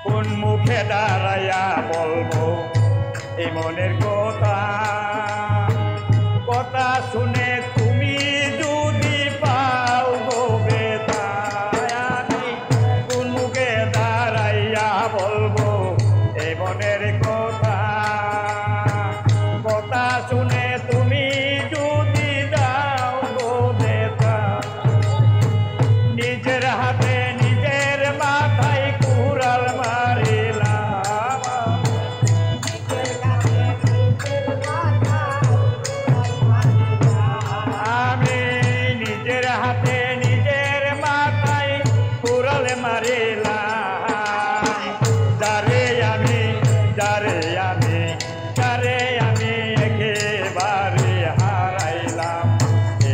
কোন মুখে দাঁড়াইয়া বলবো এই মনের কথা কথা শুনে তুমি যদি পাও গো বেতায় আমি কোন মুখে দাঁড়াইয়া বলবো এই মনের কথা কথা শুনে তুমি যদি দাও গো বেতায় নিজের হাতে নিজের মাথায় কুড়াল মারিলাম আমি নিজের হাতে নিজের মাথায় কুড়াল মারিলাম যারে আমি একেবারে হারাইলাম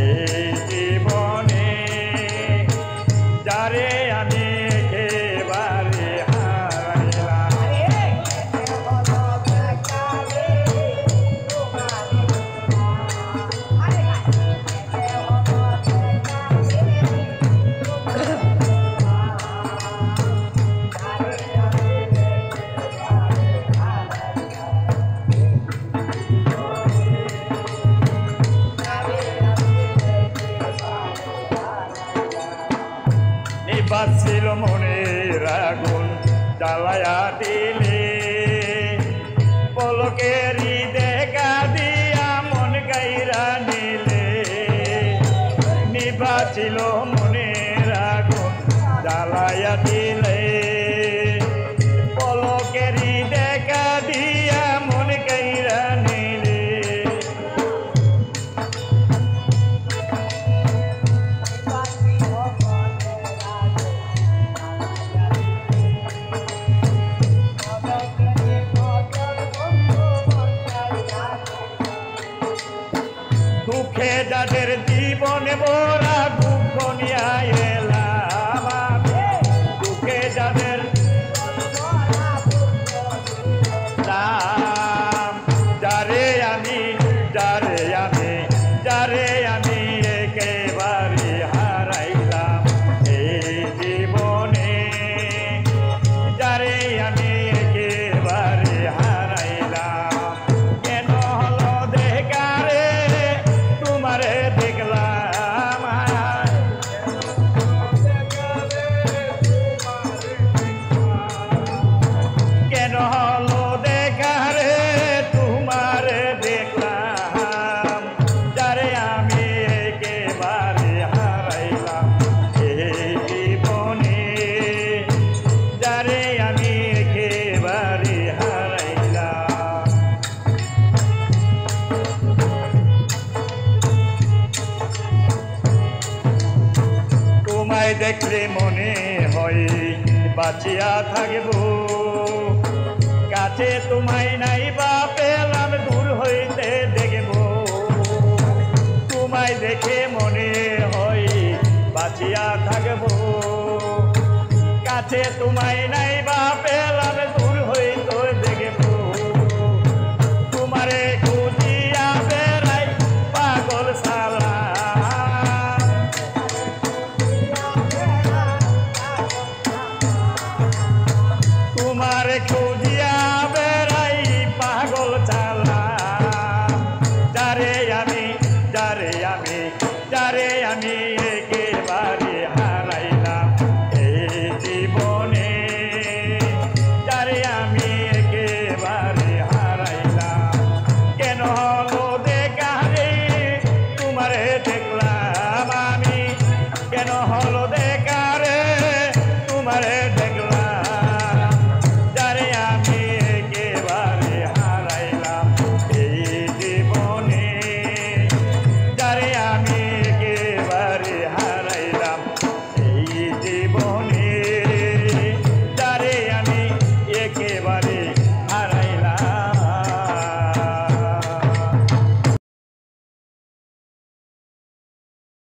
এই জীবনে যারে আমি একেবারে হারাইলাম নিবাসিল মনের আগুন জ্বালায়া দিলে পলকেরই দেখা দিয়া মন গাইরা নিলে নিবাসিল মনের আগুন জ্বালায়া দিলে পলকেরই দেখা দিয়া মন গাইরা নিলে দুঃখে যাদের জীবনে ভরা দুঃখ নিয়ে এলাম আমি দুঃখে যাদের নাম যারে আমি একেবারে হারাইলাম এই জীবনে যারে আমি একেবারে হারাইলাম কেন হলো দেখারে তোমারে দেখলাম কেন হলো দেখারে তোমারে দেখলাম যারে আমি একেবারে হারাইলাম এই জীবনে যারে আমি একেবারে হারাইলাম তোমায় দেখলে মনে হয় বাঁচিয়া থাকবো কাছে তোমায় নাই বা পেলাম দূর হইতে দেখবো তোমায় দেখে মনে হয় বাঁচিয়া থাকবো কাছে তোমায় নাই বা পেলাম দূর হইতে দেখবো তোমারে খুঁজিয়া বেড়াই পাগল সালা তোমারে খুঁজি